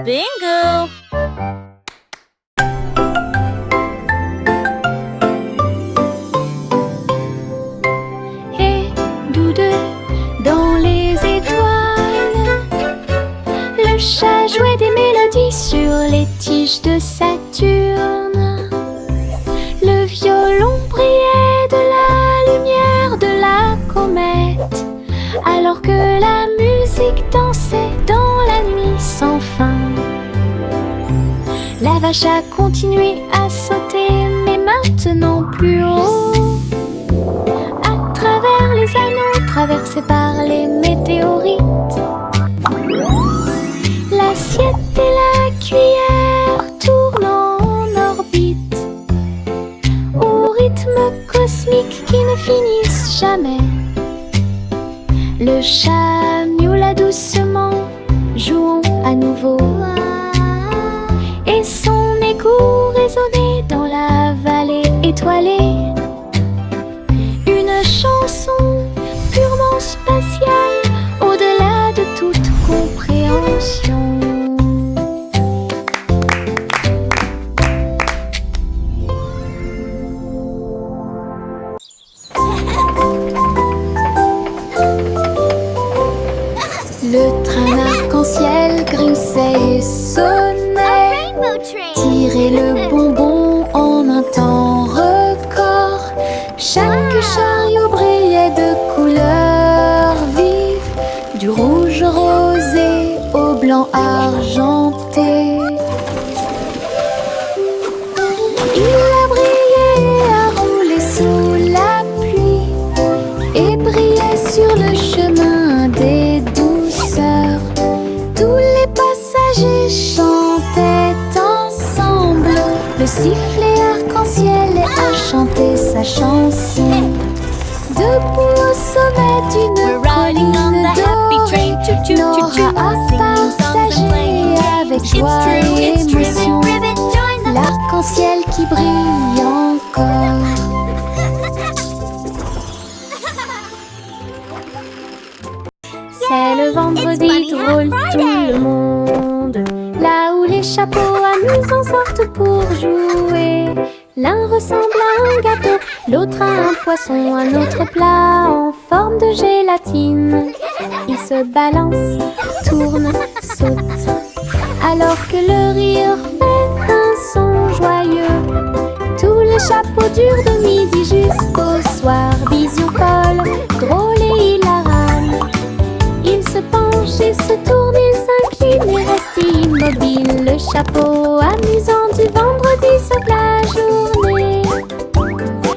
Bingo! Et tous deux dans les étoiles, le chat jouait des mélodies sur les tiges de Saturne. Le violon brillait de la lumière de la comète, alors que la musique dansait dans la nuit sans fin. La vache a continué à sauter, mais maintenant plus haut, à travers les anneaux traversés par les météorites. L'assiette et la cuillère tournent en orbite, au rythme cosmique qui ne finissent jamais. Le chat miaula doucement, jouons à nouveau, et son écho résonnait dans la vallée étoilée. Une chanson purement spatiale, au-delà de toute compréhension. Le train arc-en-ciel grinçait et sonnait, tirait le bonbon en un temps record. Chaque chariot brillait de couleurs vives, du rouge rosé au blanc argenté. Il a brillé, a roulé sous la pluie et brillait sur le chemin des douceurs. Tous les passagers chantaient ensemble, le sifflet arc-en-ciel a chanté sa chanson. Debout au sommet d'une colline dorée, Nora a partagé avec joie et émotion l'arc-en-ciel qui brille encore. C'est le vendredi drôle tout le monde, là où les chapeaux amusants sortent pour jouer. L'un ressemble à un gâteau, l'autre à un poisson, un autre plat en forme de gélatine. Ils se balancent, tournent, sautent, alors que le rire fait un son joyeux. Tous les chapeaux durent de midi jusqu'au soir, vision folle, drôle et hilarante. Ils se penchent et se tournent, ils s'inclinent et restent immobiles. Le chapeau amusant du vendredi sauve la journée.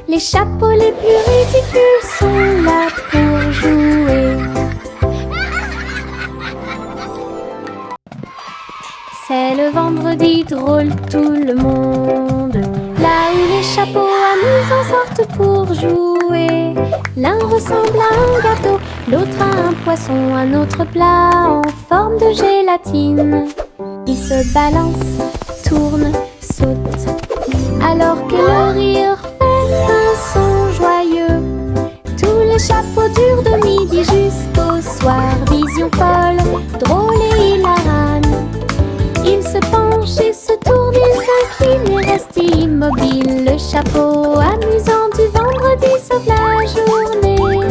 Les chapeaux les plus ridicules sont là pour jouer. C'est le vendredi drôle tout le monde, là où les chapeaux amusants sortent pour jouer. L'un ressemble à un gâteau, l'autre à un poisson, un autre plat en forme de gélatine. Ils se balancent, tournent, sautent, alors que le rire fait un son joyeux. Tous les chapeaux durent de midi jusqu'au soir, vision folle, drôle et hilarante. Ils se penchent et se tournent, ils s'inclinent et restent immobiles. Le chapeau amusant du vendredi sauve la journée.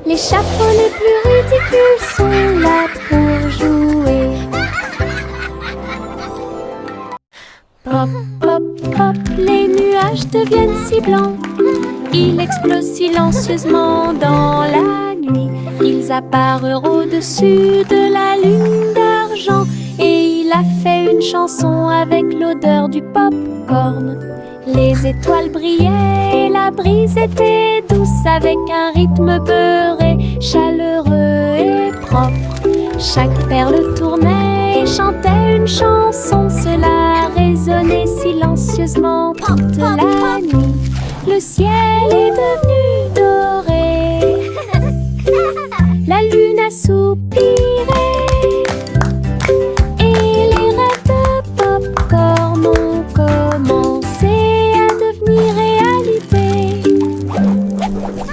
Les chapeaux les plus ridicules sont là pour jouer. Pop, pop, pop, les nuages deviennent si blancs. Ils explosent silencieusement dans la nuit. Ils apparurent au-dessus de la lune d'argent. Et il a fait une chanson avec l'odeur du pop-corn. Les étoiles brillaient et la brise était douce, avec un rythme beurré, chaleureux et propre. Chaque perle tournait et chantait une chanson. Cela résonnait silencieusement toute la nuit. Le ciel est devenu doré. La lune a soupiré.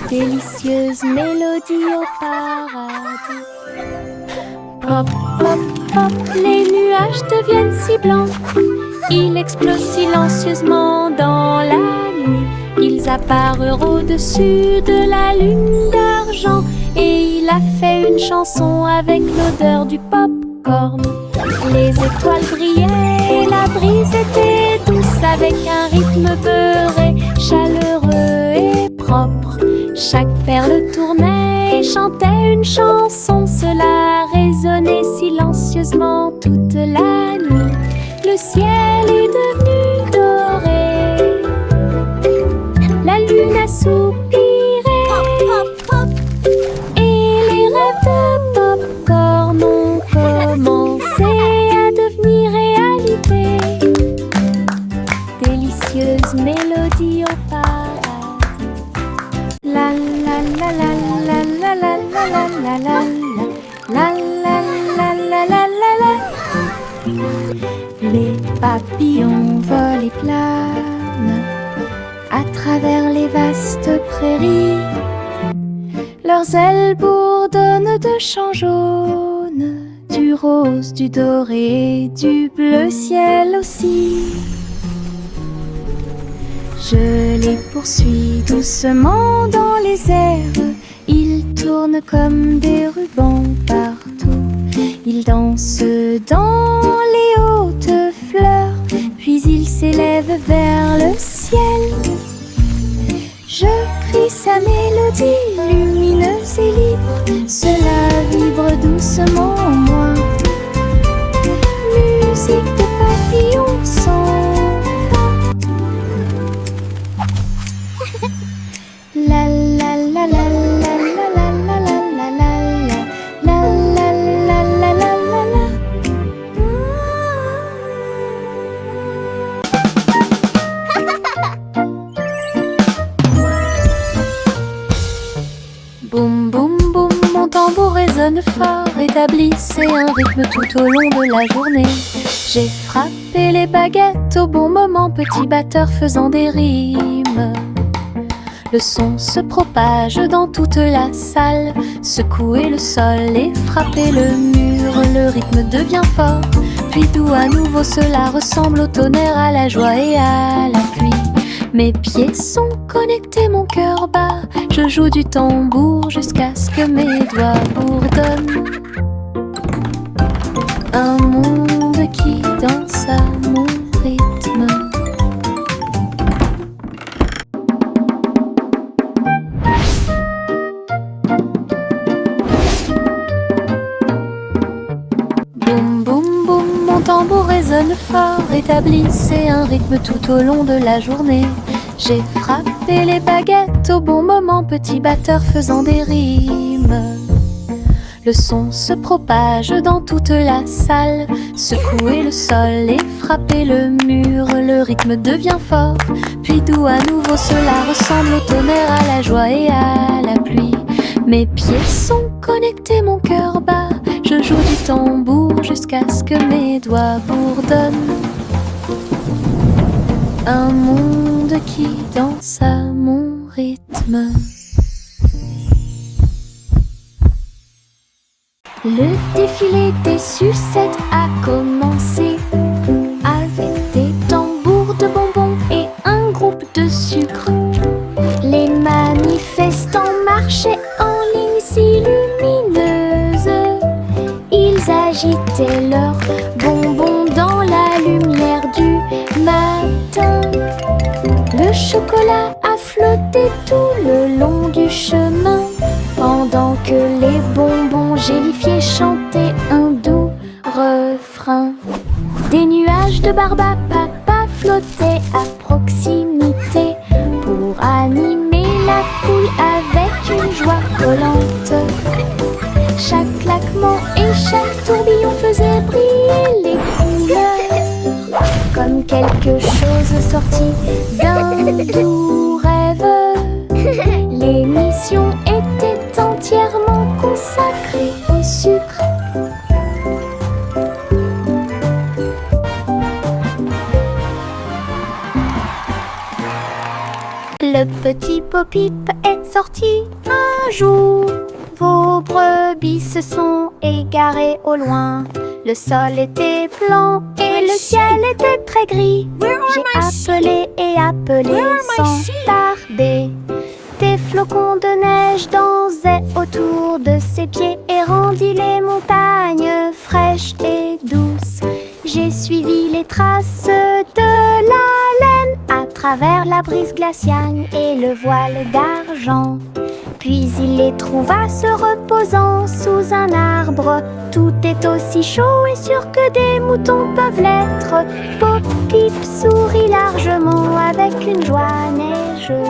Délicieuse mélodie au paradis. Pop, pop, pop, les nuages nuages deviennent si blancs. Il explose silencieusement dans la nuit. Ils apparurent au-dessus de la lune d'argent. Et il a fait une chanson avec l'odeur du pop-corn. Les étoiles brillaient et la brise était douce, avec un rythme beurré, chaleureux et propre. Chaque perle tournait et chantait une chanson. Cela résonnait silencieusement toute la nuit. Le ciel est devenu doré. La lune a soupiré. Et les rêves de pop-corn ont commencé à devenir réalité. Délicieuse mélodie au paradis. La la la la la la la la la la la la la la la la. Les papillons volent et planent à travers les vastes prairies. Leurs ailes bourdonnent de chants jaunes, du rose, du doré, du bleu ciel aussi. Je les poursuis doucement dans les airs. Ils tournent comme des rubans partout. Ils dansent dans les hautes fleurs, puis ils s'élèvent vers le ciel. Je crie sa mélodie lumineuse et libre. Cela vibre doucement en moi. Musique de papillons sans pas. La la la la la la la la la la la la la la la la la. Boum boum boum, mon tambour résonne fort, établissez un rythme tout au long de la journée. J'ai frappé les baguettes au bon moment, petit batteur faisant des rimes. Le son se propage dans toute la salle, secouez le sol et frappez le mur. Le rythme devient fort, puis doux à nouveau, cela ressemble au tonnerre, à la joie et à la pluie. Mes pieds sont connectés, mon cœur bat. Je joue du tambour jusqu'à ce que mes doigts bourdonnent. Un monde qui danse à mon rythme. Boum boum boum, mon tambour résonne fort, établissez un rythme tout au long de la journée. J'ai frappé les baguettes au bon moment, petit batteur faisant des rimes. Le son se propage dans toute la salle, secouez le sol et frappez le mur. Le rythme devient fort, puis doux à nouveau, cela ressemble au tonnerre, à la joie et à la pluie. Mes pieds sont connectés, mon cœur bat. Je joue du tambour jusqu'à ce que mes doigts bourdonnent. Un monde qui danse à mon rythme. Le défilé des sucettes a commencé, avec des tambours de bonbons et un groupe de sucre. Les manifestants marchaient en ligne si lumineuse. Ils agitaient leurs bonbons dans la lumière du matin. Le chocolat a flotté tout le long du chemin, pendant que les bonbons gélifiés chantaient un doux refrain. Des nuages de barbe à papa flottaient à proximité pour animer la foule avec une joie collante. Chaque claquement et chaque tourbillon faisait briller les couleurs, comme quelque chose sorti d'un doux rêve. L'émission était entièrement consacrée au sucre. Le petit Bo-Peep est sorti un jour. Vos brebis se sont égarées au loin. Le sol était blanc et le ciel était très gris. J'ai appelé et appelé sans tarder. Des flocons de neige dansaient autour de ses pieds et rendit les montagnes fraîches et douces. J'ai suivi les traces de la laine à travers la brise glaciale et le voile d'argent. Puis il les trouva se reposant sous un arbre. Tout est aussi chaud et sûr que des moutons peuvent l'être. Bo-Peep sourit largement avec une joie neigeuse.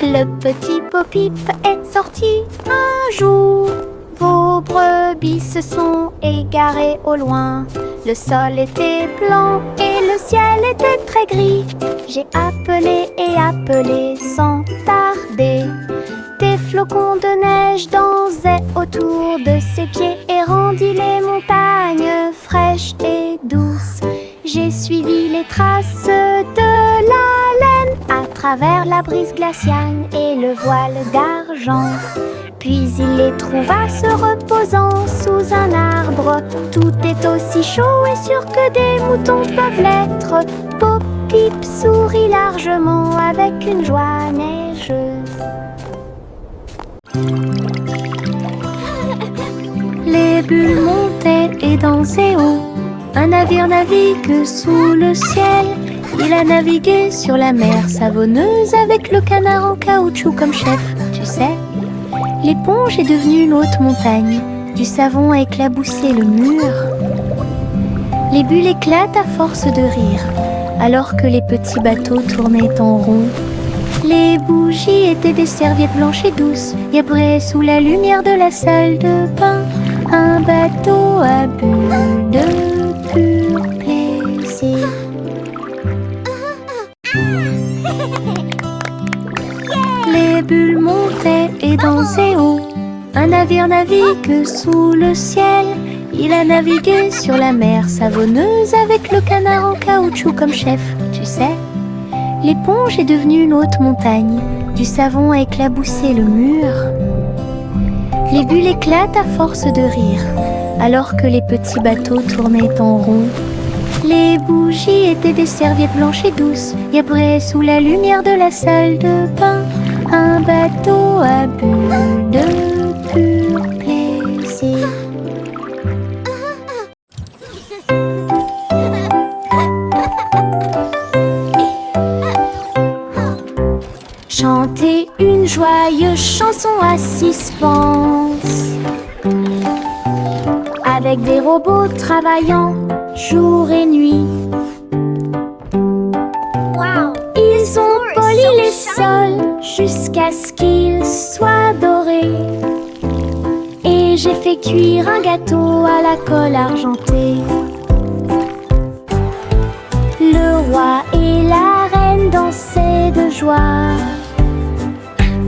Le petit Bo-Peep est sorti un jour. Vos brebis se sont égarées au loin. Le sol était blanc et le ciel était très gris. J'ai appelé et appelé sans tarder. Des flocons de neige dansaient autour de ses pieds et rendit les montagnes fraîches et douces. J'ai suivi les traces de la laine à travers la brise glaciale et le voile d'argent. Puis il les trouva se reposant sous un arbre. Tout est aussi chaud et sûr que des moutons peuvent l'être. Bo-Peep sourit largement avec une joie neigeuse. Les bulles montaient et dansaient haut. Un navire navigue sous le ciel. Il a navigué sur la mer savonneuse avec le canard en caoutchouc comme chef, tu sais. L'éponge est devenue une haute montagne. Du savon a éclaboussé le mur. Les bulles éclatent à force de rire, alors que les petits bateaux tournaient en rond. Les bougies étaient des serviettes blanches et douces, gabrées sous la lumière de la salle de bain. Un bateau à bulles de pur plaisir. Les bulles montaient et dansaient haut. Un navire navigue sous le ciel. Il a navigué sur la mer savonneuse avec le canard en caoutchouc comme chef, tu sais. L'éponge est devenue une haute montagne. Du savon a éclaboussé le mur. Les bulles éclatent à force de rire, alors que les petits bateaux tournaient en rond. Les bougies étaient des serviettes blanches et douces, gabrées sous la lumière de la salle de bain. Un bateau à bulles de pur plaisir. Chanter une joyeuse chanson à suspense, avec des robots travaillant jour et nuit. Ils ont poli les sols jusqu'à ce qu'ils soient dorés. Et j'ai fait cuire un gâteau à la colle argentée. Le roi et la reine dansaient de joie.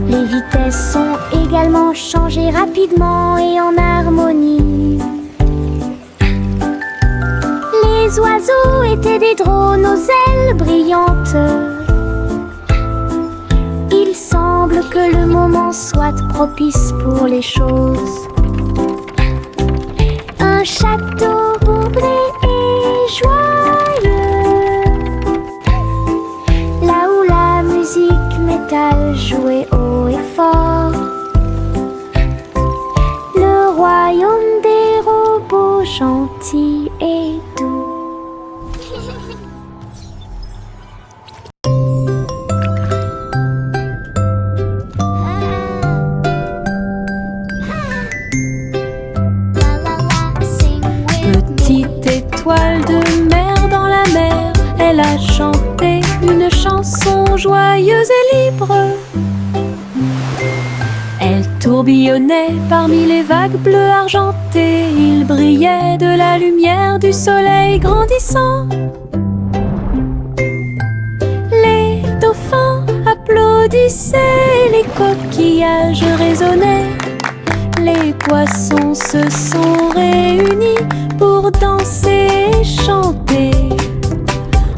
Les vitesses sont également changées rapidement et en harmonie. Les oiseaux étaient des drones aux ailes brillantes. Il semble que le moment soit propice pour les choses. Un château bourblé et joyeux, là où la musique métal jouait haut et fort. Le royaume des robots gentils et doux. Petite étoile de mer dans la mer, elle a chanté une chanson joyeuse et libre. Elle tourbillonnait parmi les vagues bleues argentées. Il brillait de la lumière du soleil grandissant. Les dauphins applaudissaient, les coquillages résonnaient. Les poissons se sont réunis pour danser et chanter.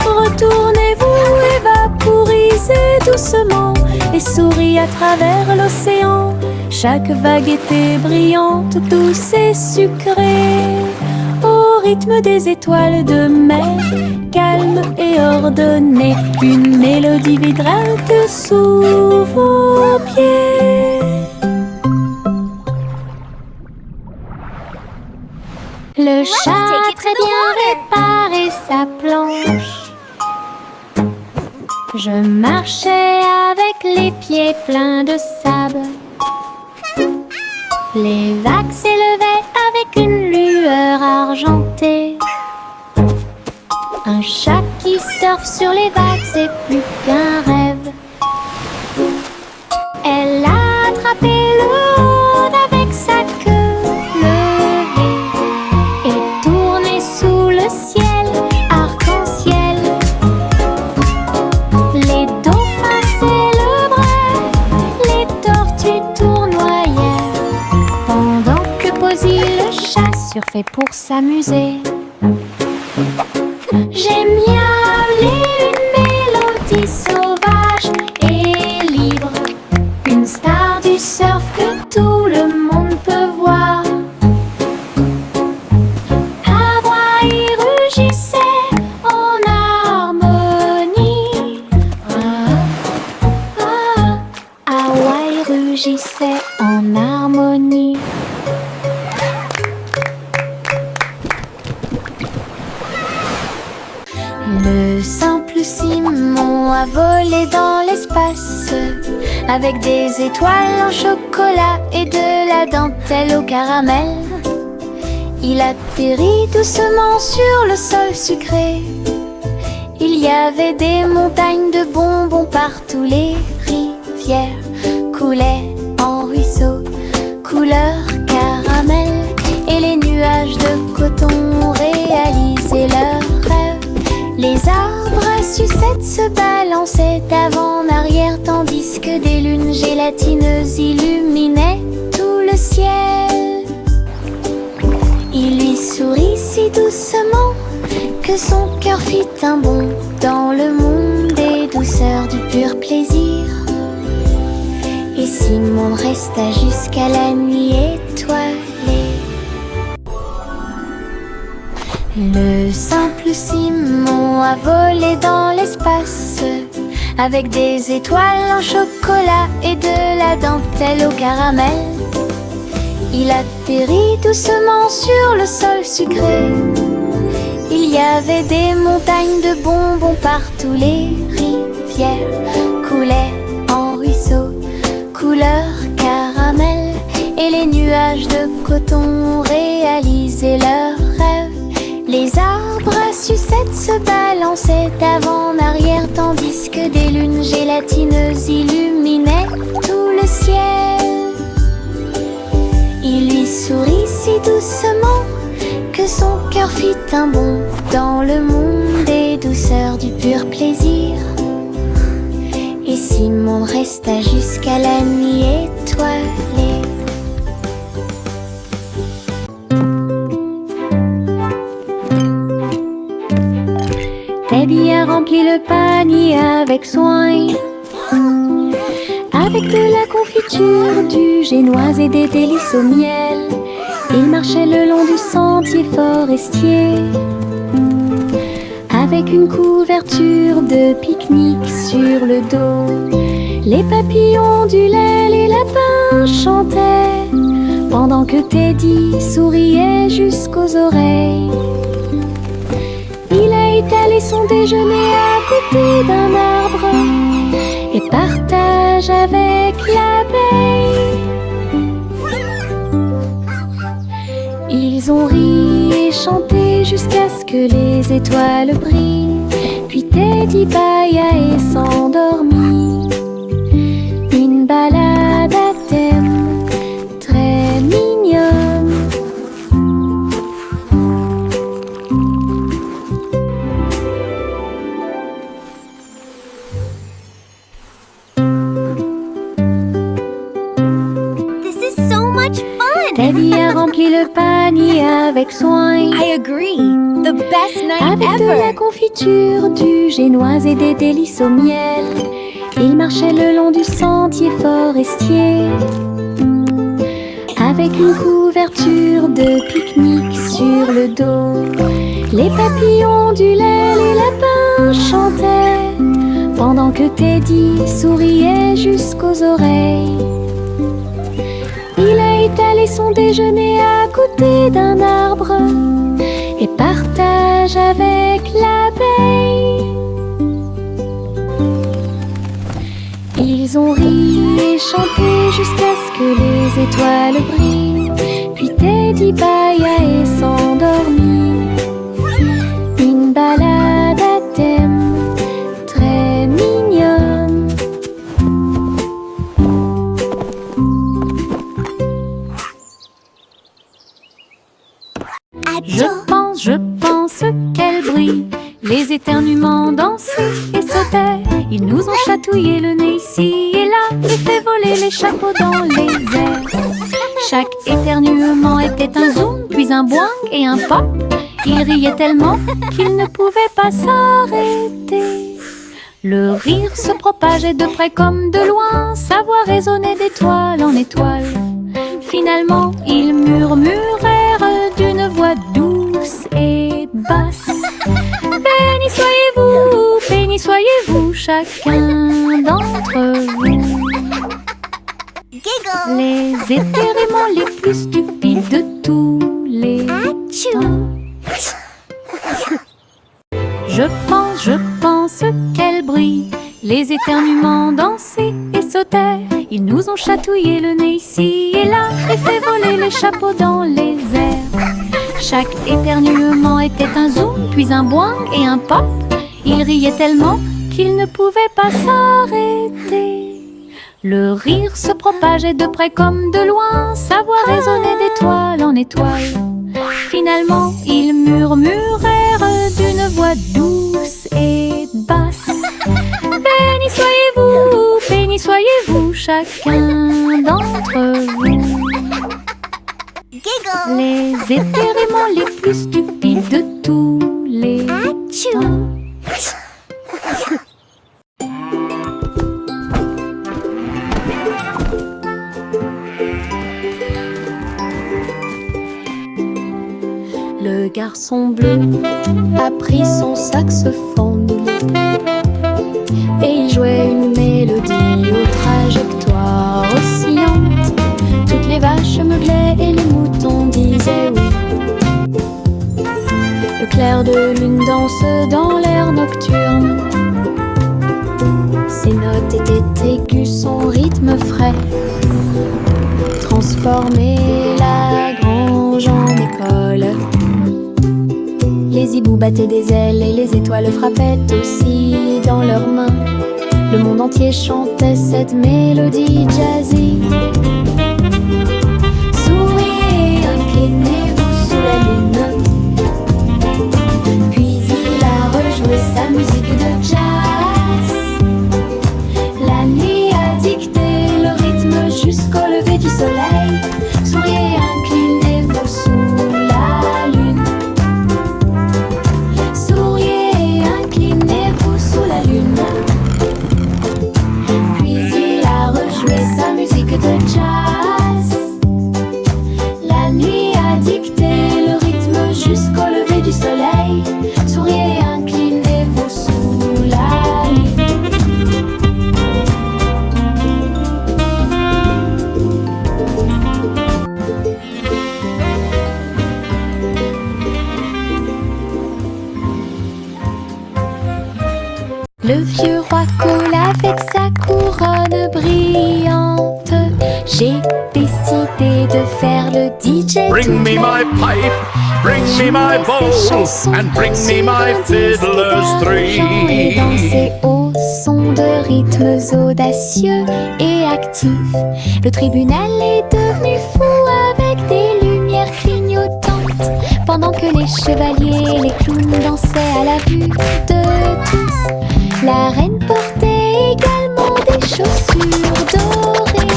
Retournez-vous et vaporisez doucement et souris à travers l'océan. Chaque vague était brillante, douce et sucrée. rythme des étoiles de mer, calme et ordonnée, une mélodie vibrante sous vos pieds. Le chat a très bien réparé sa planche. Je marchais avec les pieds pleins de sable. Les vagues s'élevaient avec une lueur argentée. Un chat qui surfe sur les vagues, c'est plus qu'un rêve. Elle a attrapé le monde avec sa queue levée et tourné sous le ciel arc-en-ciel. Les dauphins célébraient, les tortues tournoyaient, pendant que Posy le chat surfait pour s'amuser. J'aime miauler une mélodie sauvage et libre, une star du surf que tout le monde peut voir. Hawaï rugissait en harmonie. Hawaï rugissait en harmonie. Le simple Simon a volé dans l'espace, avec des étoiles en chocolat et de la dentelle au caramel. Il atterrit doucement sur le sol sucré. Il y avait des montagnes de bonbons partout. Les rivières coulaient en ruisseaux, couleur caramel, et les nuages de coton réalisaient leurs rêves. Les arbres à sucettes se balançaient avant en arrière, tandis que des lunes gélatineuses illuminaient tout le ciel. Il lui sourit si doucement que son cœur fit un bond dans le monde des douceurs du pur plaisir. Et Simon resta jusqu'à la nuit étoilée. Le simple Simon a volé dans l'espace, avec des étoiles en chocolat et de la dentelle au caramel. Il atterrit doucement sur le sol sucré. Il y avait des montagnes de bonbons partout. Les rivières coulaient en ruisseaux, couleur caramel, et les nuages de coton réalisaient leurs rêves. Les arbres à sucettes se balançaient avant en arrière, tandis que des lunes gélatineuses illuminaient tout le ciel. Il lui sourit si doucement que son cœur fit un bond dans le monde des douceurs du pur plaisir. Et Simon resta jusqu'à la nuit étoilée. Teddy a rempli le panier avec soin, avec de la confiture, du génoise et des délices au miel. Il marchait le long du sentier forestier, avec une couverture de pique-nique sur le dos. Les papillons ondulaient, les lapins chantaient, pendant que Teddy souriait jusqu'aux oreilles. Il a étalé son déjeuner à côté d'un arbre et partage avec l'abeille. Ils ont ri et chanté jusqu'à ce que les étoiles brillent. Puis Teddy bâilla et s'endormit. Une balade à thème très mignonne. Teddy a rempli le panier avec soin. I agree. The best night Avec de la ever. confiture, du génoise et des délices au miel. Il marchait le long du sentier forestier, avec une couverture de pique-nique sur le dos. Les papillons du lait, les lapins chantaient, pendant que Teddy souriait jusqu'aux oreilles. Il a étalé son déjeuner à côté d'un arbre et partage avec l'abeille. Ils ont ri et chanté jusqu'à ce que les étoiles brillent. Puis Teddy bâilla et s'endormit. Une balade à thème très mignonne. Je pense qu'elle brille. Les éternuements dansaient et sautaient. Ils nous ont chatouillé le nez ici et là et fait voler les chapeaux dans les airs. Chaque éternuement était un zoom, puis un boing et un pop. Ils riaient tellement qu'ils ne pouvaient pas s'arrêter. Le rire se propageait de près comme de loin, sa voix résonnait d'étoile en étoile. Finalement, ils murmurèrent d'une voix douce et basse. Béni soyez-vous, chacun d'entre vous. Giggle. Les éternuements les plus stupides de tous les temps. Je pense qu'elle brille. Les éternuements dansaient et sautaient. Ils nous ont chatouillé le nez ici et là et fait voler les chapeaux dans les airs. Chaque éternuement était un zoom, puis un boing et un pop. Ils riaient tellement qu'ils ne pouvaient pas s'arrêter. Le rire se propageait de près comme de loin, sa voix résonnait d'étoile en étoile. Finalement, ils murmurèrent d'une voix douce et basse. Béni soyez-vous, chacun d'entre vous. Giggle. Les éternuements les plus stupides de tous les temps. Le garçon bleu a pris son saxophone et il jouait une mélodie aux trajectoires oscillantes. Toutes les vaches meuglaient et les moutons disaient oui. Le clair de lune danse dans l'air nocturne. Ses notes étaient aiguës, son rythme frais transformait la grange en école. Les hiboux battaient des ailes et les étoiles frappaient aussi dans leurs mains. Le monde entier chantait cette mélodie jazzy. Souriez, inclinez-vous sous la lune. Puis il a rejoué sa musique de jazz. La nuit a dicté le rythme jusqu'au lever du soleil. Souriez, inclinez-vous sous la lune. Souriez, inclinez-vous sous la lune. Puis il a rejoué sa musique de jazz. La nuit a dicté le rythme jusqu'au lever du soleil. Souriez, inclinez-vous sous la lune. Le vieux roi coule avec sa couronne brillante. J'ai décidé de faire le DJ. Bring me my pipe, bring me my bowl, and bring me my fiddlers three. Et danser au son de rythmes audacieux et actifs. Le tribunal est devenu fou avec des lumières clignotantes, pendant que les chevaliers et les clowns dansaient à la vue de tous. La reine portait également des chaussures dorées,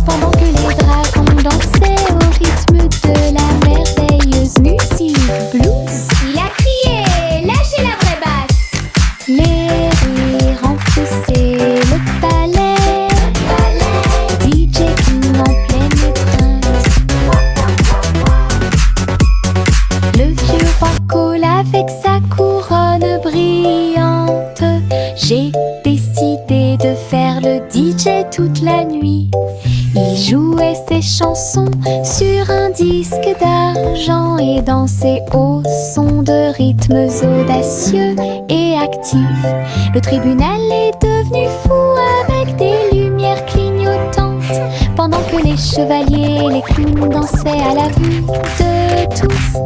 pendant que les dragons dansaient au rythme de la merveilleuse musique blues. Il a crié, lâchez la vraie basse. Les rires emplissaient le palais. DJ King en pleine étreinte. disques d'argent et danser au son de rythmes audacieux et actifs. Le tribunal est devenu fou avec des lumières clignotantes, pendant que les chevaliers et les clowns dansaient à la vue de tous.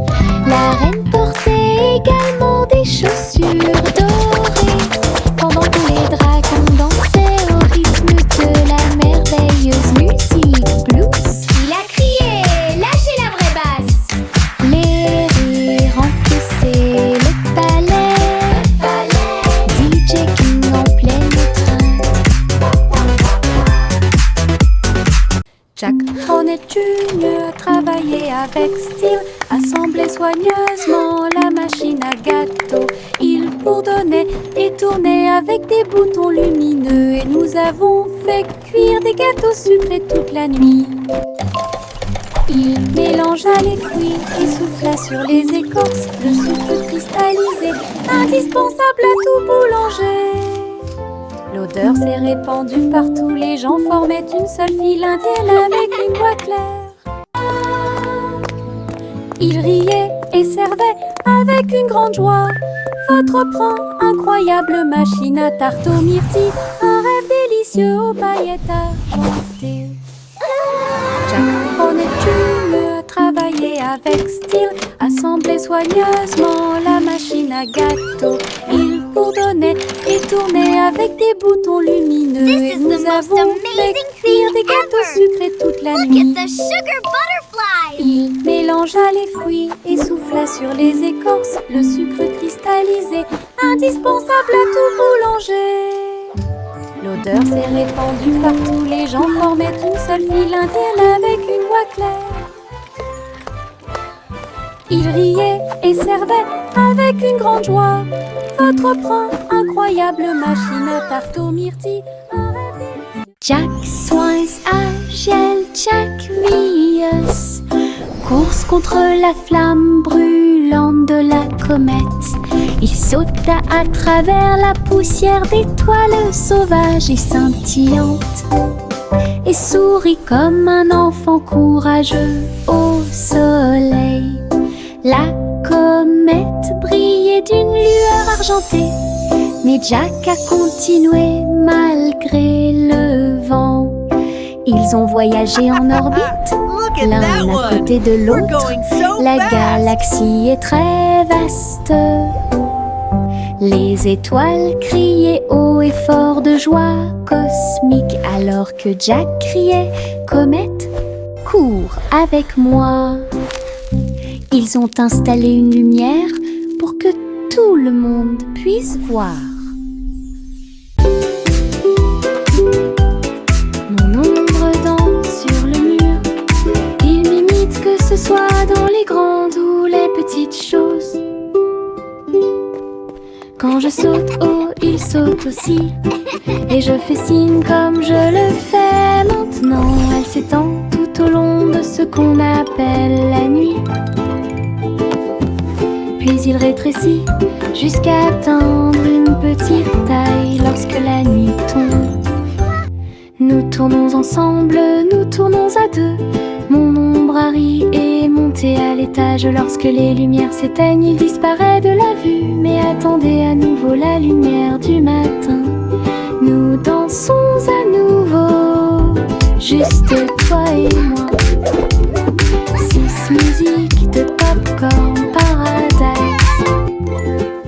La reine portait également des chaussures dorées, pendant que les dragons dansaient au rythme de la merveilleuse musique blues. Il a crié, lâchez la vraie basse. Les rires remplissaient le palais, DJ King en pleine étreinte. Jack Hornet Jr. travaillait avec style, assemblait soigneusement la machine à gâteau. Il bourdonnait et tournait avec des boutons lumineux, et nous avons fait cuire des gâteaux sucrés toute la nuit. Il mélangea les fruits et souffla sur les écorces, le sucre cristallisé, indispensable à tout boulanger. L'odeur s'est répandue partout, les gens formaient une seule file indienne avec une voix claire. Il riait et servait avec une grande joie. Votre pran, incroyable machine à tarte aux myrtilles, un rêve délicieux aux paillettes argentées. Jack Hornet Jr. travaillait avec style, assemblait soigneusement la machine à gâteau. Il bourdonnait et tournait avec des boutons lumineux, This et is nous the most avons fait amazing cuire thing des gâteaux ever. sucrés toute la Look nuit. at the sugar butterflies. Il mélangea les fruits et souffla sur les écorces, le sucre cristallisé, indispensable à tout boulanger. L'odeur s'est répandue partout, les gens formaient une seule file indienne avec une voix claire. Il riait et servait avec une grande joie. Votre pran, incroyable machine à tarte aux myrtilles, un rêve délicieux. Jack Swines agile, Jack Rios, course contre la flamme brûlante de la comète. Il sauta à travers la poussière d'étoiles sauvages et scintillantes, et sourit comme un enfant courageux au soleil. La comète brillait d'une lueur argentée, mais Jack a continué malgré le vent. Ils ont voyagé en orbite, Look at l'un that à one. côté de We're l'autre. going so La fast. galaxie est très vaste. Les étoiles criaient haut et fort de joie cosmique, alors que Jack criait « Comète, cours avec moi !» Ils ont installé une lumière pour que tout le monde puisse voir. Mon ombre danse sur le mur. Il m'imite que ce soit dans les grandes ou les petites choses. Quand je saute haut, il saute aussi. Et je fais signe comme je le fais maintenant. Elle s'étend tout au long de ce qu'on appelle la nuit. Puis il rétrécit jusqu'à atteindre une petite taille lorsque la nuit tombe. Nous tournons ensemble, nous tournons à deux. Mon ombre Harry est monté à l'étage. Lorsque les lumières s'éteignent, il disparaît de la vue. Mais attendez à nouveau la lumière du matin. Nous dansons à nouveau, juste toi et moi. 6 musiques de Popcorn Paradise.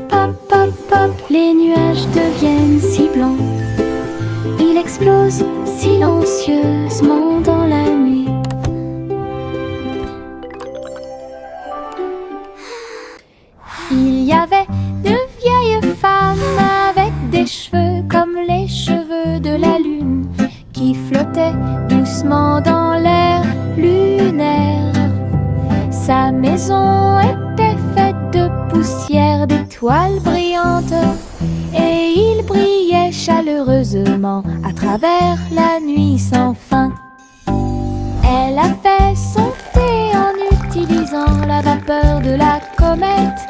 Pop, pop, pop, les nuages deviennent si blancs. Il explose silencieusement dans la nuit. Il y avait de vieilles femmes avec des cheveux comme les cheveux de la lune qui flottaient doucement dans l'air lunaire. Sa maison était faite de poussière, d'étoiles brillantes, et il brillait chaleureusement à travers la nuit sans fin. Elle a fait son thé en utilisant la vapeur de la comète.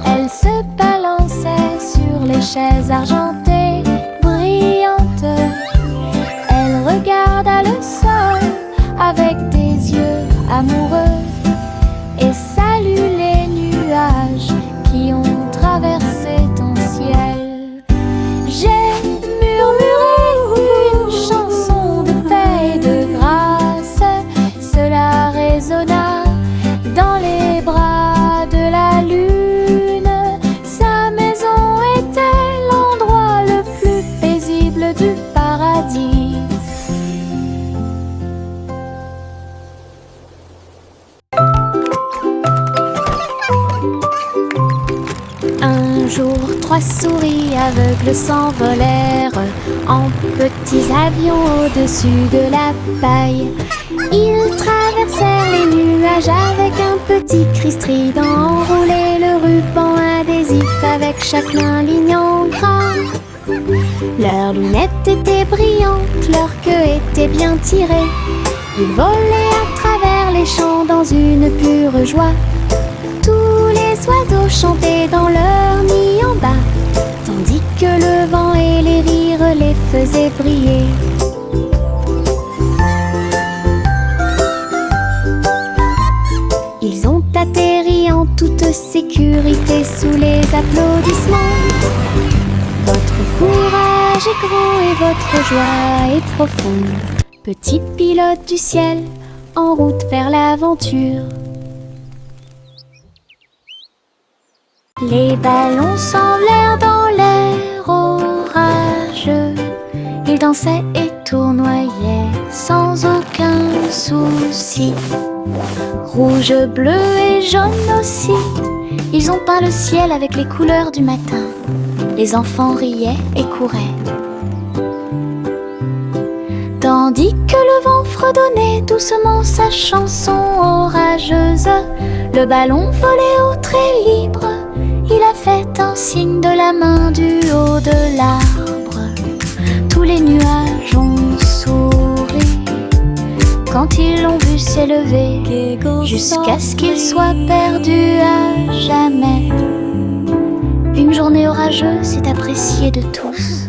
Elle se balançait sur les chaises argentées brillantes. Elle regarda le sol avec des yeux amoureux. jour, 3 souris aveugles s'envolèrent en petits avions au-dessus de la paille. Ils traversèrent les nuages avec un petit cri strident, enroulé le ruban adhésif avec chaque main ligne en gras. Leurs lunettes étaient brillantes, leur queue était bien tirée. Ils volaient à travers les champs dans une pure joie. Tous les oiseaux chantaient dans leur nid en bas, tandis que le vent et les rires les faisaient briller. Ils ont atterri en toute sécurité sous les applaudissements. Votre courage est grand et votre joie est profonde. Petit pilote du ciel, en route vers l'aventure. Les ballons s'envolèrent dans l'air orageux. Ils dansaient et tournoyaient sans aucun souci. Rouge, bleu et jaune aussi. Ils ont peint le ciel avec les couleurs du matin. Les enfants riaient et couraient. Tandis que le vent fredonnait doucement sa chanson orageuse, le ballon volait au trait libre. Il a fait un signe de la main du haut de l'arbre. Tous les nuages ont souri quand ils l'ont vu s'élever, jusqu'à ce qu'il soit perdu à jamais. Une journée orageuse est appréciée de tous.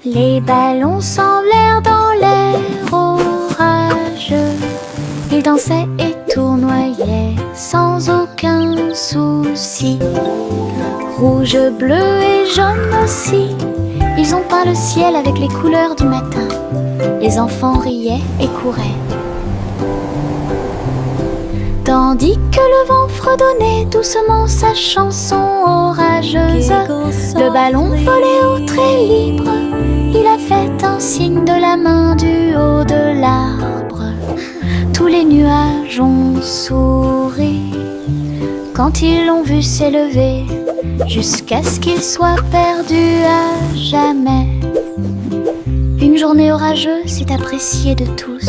Les ballons s'envolèrent dans l'air orageux. Ils dansaient et tournoyaient sans aucun souci. Rouge, bleu et jaune aussi. Ils ont peint le ciel avec les couleurs du matin. Les enfants riaient et couraient. Tandis que le vent fredonnait doucement sa chanson orageuse, le ballon volait au trait libre. Il a fait un signe de la main du haut de l'arbre. Tous les nuages ont souri quand ils l'ont vu s'élever, jusqu'à ce qu'il soit perdu à jamais. Une journée orageuse est appréciée de tous.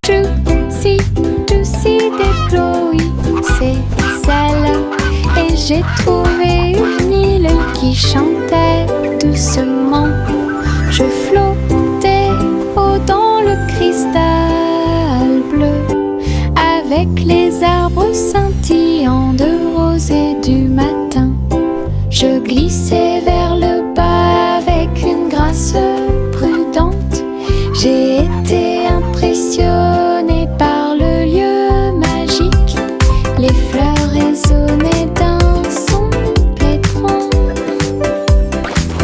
Juicy des Chloé, c'est celle. Et j'ai trouvé une île qui chantait doucement. Je flottais haut dans le cristal bleu, avec les arbres scintillants de rose et du matin. Je glissais vers le bas avec une grâce prudente. J'ai été impressionnée par le lieu magique. Les fleurs résonnaient d'un son pétrant.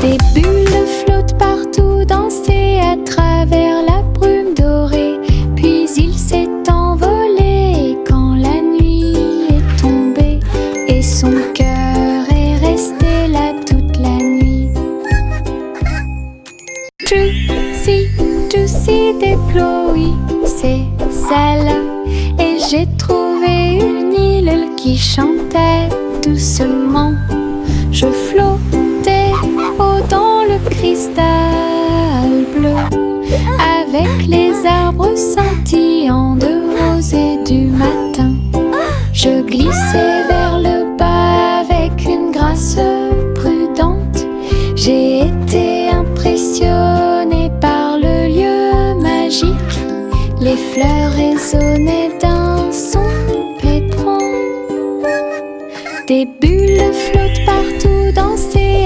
Des bulles flottent partout, dansaient à travers la brume dorée. Puis il s'est envolé quand la nuit est tombée, et son cœur est resté là toute la nuit. Juicy des Chloé, c'est celle. Et j'ai trouvé une île qui chantait doucement. Je flottais haut dans le cristal bleu, avec les arbres scintillants de rose et du matin. Je glissais vers le bas avec une grâce prudente. J'ai été impressionnée par le lieu magique. Les fleurs résonnaient d'un son pétrant. Des bulles flottent partout, dansaient